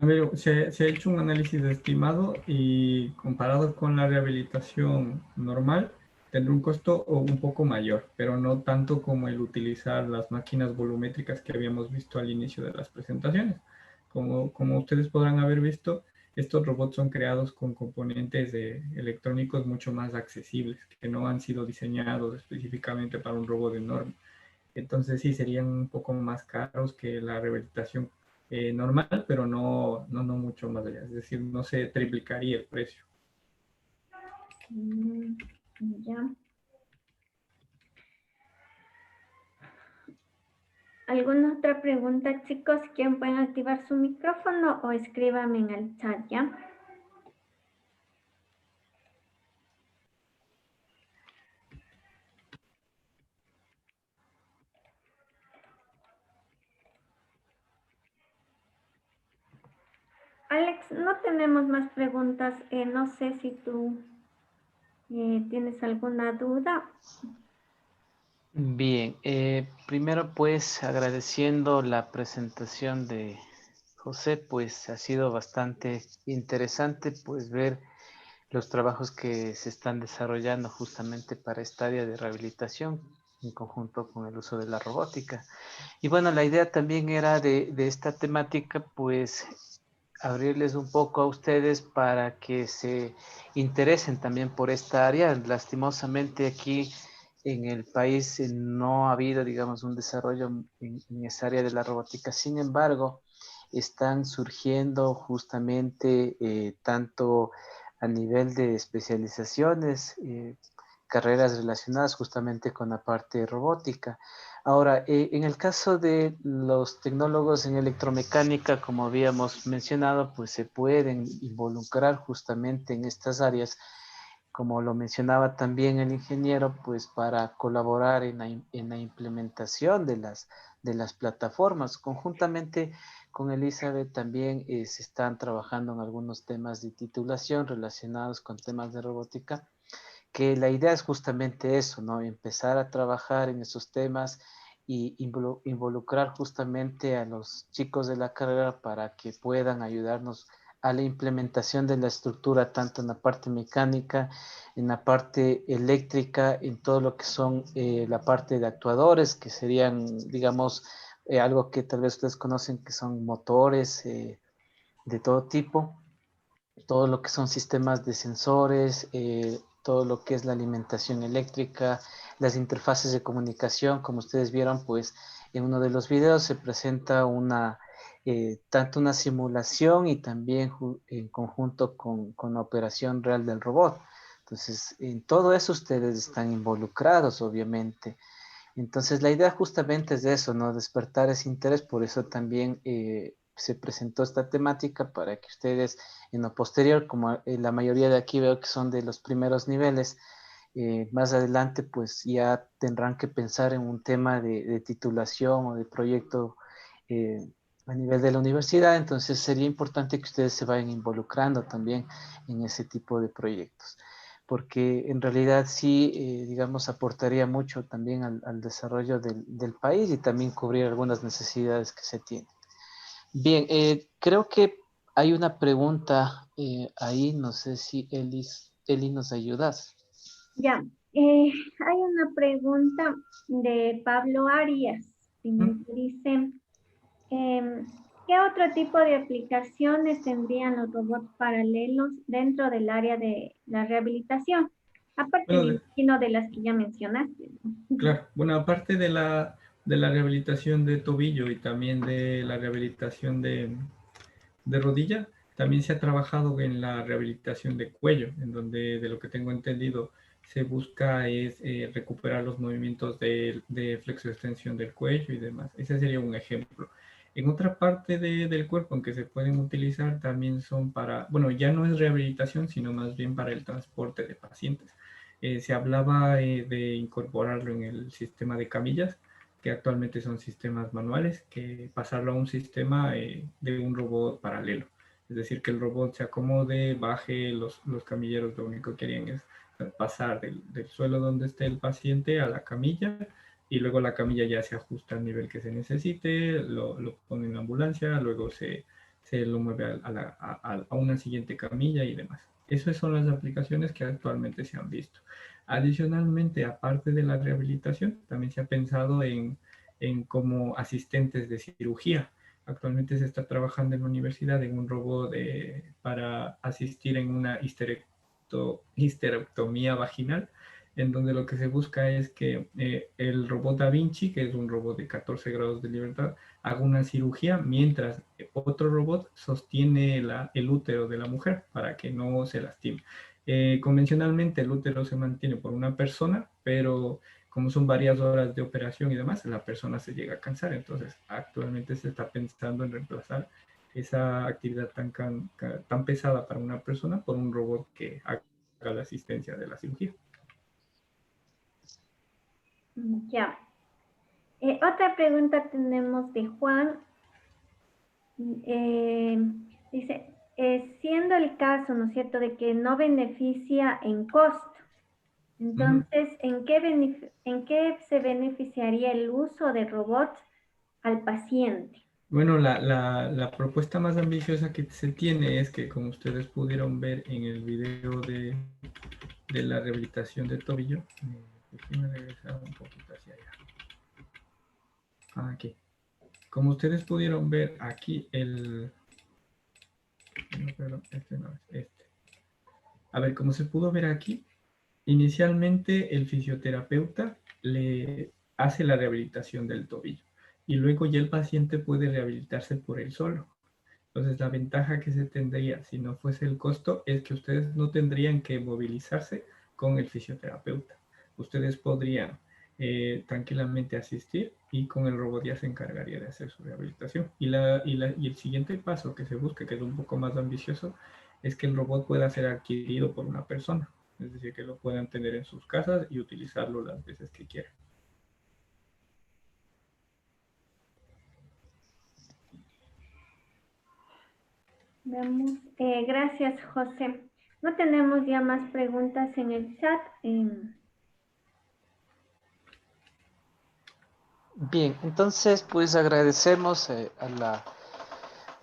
A ver, se ha hecho un análisis estimado y comparado con la rehabilitación normal, tendrá un costo un poco mayor, pero no tanto como el utilizar las máquinas volumétricas que habíamos visto al inicio de las presentaciones. Como ustedes podrán haber visto, estos robots son creados con componentes electrónicos mucho más accesibles, que no han sido diseñados específicamente para un robot enorme. Entonces sí, serían un poco más caros que la rehabilitación normal, pero no mucho más allá. Es decir, no se triplicaría el precio. Ya. ¿Alguna otra pregunta, chicos? ¿Quién pueden activar su micrófono o escríbame en el chat, ya? Alex, no tenemos más preguntas. No sé si tú tienes alguna duda. Bien, primero pues agradeciendo la presentación de José, pues ha sido bastante interesante pues ver los trabajos que se están desarrollando justamente para esta área de rehabilitación en conjunto con el uso de la robótica. Y bueno, la idea también era de esta temática pues abrirles un poco a ustedes para que se interesen también por esta área. Lastimosamente aquí en el país no ha habido, digamos, un desarrollo en esa área de la robótica. Sin embargo, están surgiendo justamente tanto a nivel de especializaciones, carreras relacionadas justamente con la parte robótica. Ahora, en el caso de los tecnólogos en electromecánica, como habíamos mencionado, pues se pueden involucrar justamente en estas áreas, como lo mencionaba también el ingeniero, pues para colaborar en la implementación de las plataformas. Conjuntamente con Elizabeth también se están trabajando en algunos temas de titulación relacionados con temas de robótica, que la idea es justamente eso, ¿no? Empezar a trabajar en esos temas y involucrar justamente a los chicos de la carrera para que puedan ayudarnos a la implementación de la estructura, tanto en la parte mecánica, en la parte eléctrica, en todo lo que son la parte de actuadores, que serían, digamos, algo que tal vez ustedes conocen, que son motores de todo tipo, todo lo que son sistemas de sensores, todo lo que es la alimentación eléctrica, las interfaces de comunicación. Como ustedes vieron, pues en uno de los videos se presenta tanto una simulación y también en conjunto con la operación real del robot. Entonces, en todo eso ustedes están involucrados, obviamente. Entonces, la idea justamente es de eso, ¿no? Despertar ese interés, por eso también se presentó esta temática para que ustedes en lo posterior, como la mayoría de aquí veo que son de los primeros niveles, más adelante pues ya tendrán que pensar en un tema de titulación o de proyecto eh, a nivel de la universidad, entonces sería importante que ustedes se vayan involucrando también en ese tipo de proyectos, porque en realidad sí, digamos, aportaría mucho también al desarrollo del país y también cubrir algunas necesidades que se tienen. Bien, creo que hay una pregunta ahí, no sé si Eli nos ayudas. Ya, hay una pregunta de Pablo Arias. Dice, ¿qué otro tipo de aplicaciones tendrían los robots paralelos dentro del área de la rehabilitación? Aparte, me Bueno, imagino, de las que ya mencionaste, ¿no? claro, bueno, aparte de la rehabilitación de tobillo y también de la rehabilitación de rodilla, también se ha trabajado en la rehabilitación de cuello, en donde, de lo que tengo entendido, se busca es recuperar los movimientos de flexo-extensión del cuello y demás. Ese sería un ejemplo. En otra parte del cuerpo en que se pueden utilizar también son para, bueno, ya no es rehabilitación, sino más bien para el transporte de pacientes. Se hablaba de incorporarlo en el sistema de camillas, que actualmente son sistemas manuales, que pasarlo a un sistema de un robot paralelo. Es decir, que el robot se acomode, baje los camilleros, lo único que harían es pasar del suelo donde esté el paciente a la camilla, y luego la camilla ya se ajusta al nivel que se necesite, lo pone en la ambulancia, luego se lo mueve a una siguiente camilla y demás. Esas son las aplicaciones que actualmente se han visto. Adicionalmente, aparte de la rehabilitación, también se ha pensado en como asistentes de cirugía. Actualmente se está trabajando en la universidad en un robot para asistir en una histerectomía vaginal, en donde lo que se busca es que el robot Da Vinci, que es un robot de 14 grados de libertad, haga una cirugía mientras otro robot sostiene el útero de la mujer para que no se lastime. Convencionalmente el útero se mantiene por una persona, pero como son varias horas de operación y demás, la persona se llega a cansar. Entonces, actualmente se está pensando en reemplazar esa actividad tan pesada para una persona por un robot que haga la asistencia de la cirugía. Ya. Otra pregunta tenemos de Juan. Dice, siendo el caso, ¿no es cierto?, de que no beneficia en costo, entonces, ¿en qué se beneficiaría el uso de robots al paciente? Bueno, la propuesta más ambiciosa que se tiene es que, como ustedes pudieron ver en el video de la rehabilitación del tobillo, déjenme regresar un poquito hacia allá. Aquí. Como ustedes pudieron ver aquí, no, pero este no es este. A ver, como se pudo ver aquí, inicialmente el fisioterapeuta le hace la rehabilitación del tobillo y luego ya el paciente puede rehabilitarse por él solo. Entonces, la ventaja que se tendría si no fuese el costo es que ustedes no tendrían que movilizarse con el fisioterapeuta. Ustedes podrían tranquilamente asistir y con el robot ya se encargaría de hacer su rehabilitación. Y el siguiente paso que se busca, que es un poco más ambicioso, es que el robot pueda ser adquirido por una persona. Es decir, que lo puedan tener en sus casas y utilizarlo las veces que quieran. Veamos. Gracias, José. No tenemos ya más preguntas en el chat. Bien, entonces pues agradecemos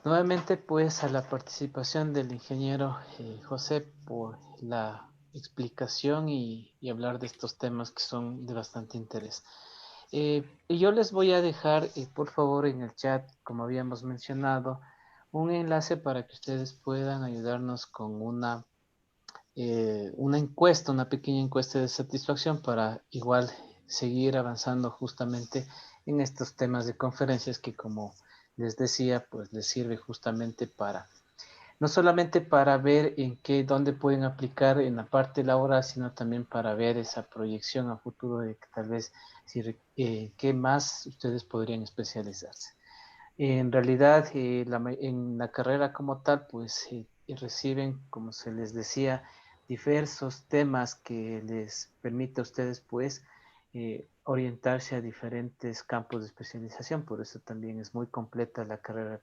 nuevamente pues a la participación del ingeniero José por la explicación y hablar de estos temas que son de bastante interés. Y yo les voy a dejar, por favor, en el chat, como habíamos mencionado, un enlace para que ustedes puedan ayudarnos con una encuesta, una pequeña encuesta de satisfacción para igual seguir avanzando justamente en estos temas de conferencias que, como les decía, pues les sirve justamente para no solamente para ver dónde pueden aplicar en la parte laboral, sino también para ver esa proyección a futuro de que tal vez qué más ustedes podrían especializarse. En realidad, en la carrera como tal, pues reciben, como se les decía, diversos temas que les permite a ustedes, pues, orientarse a diferentes campos de especialización. Por eso también es muy completa la carrera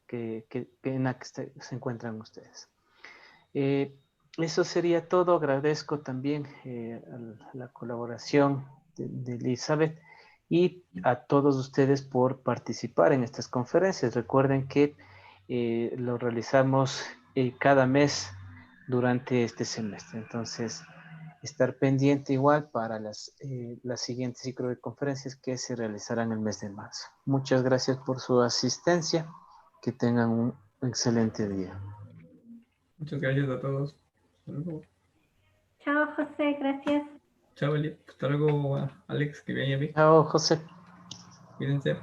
en la que se encuentran ustedes. Eso sería todo. Agradezco también a la colaboración de Elizabeth y a todos ustedes por participar en estas conferencias. Recuerden que lo realizamos cada mes durante este semestre. Entonces, estar pendiente igual para la siguiente ciclo de conferencias que se realizarán el mes de marzo. Muchas gracias por su asistencia. Que tengan un excelente día. Muchas gracias a todos. Hasta luego. Chao, José, gracias. Chao, Eli. Hasta luego, Alex, que vaya bien. Chao, José. Cuídense.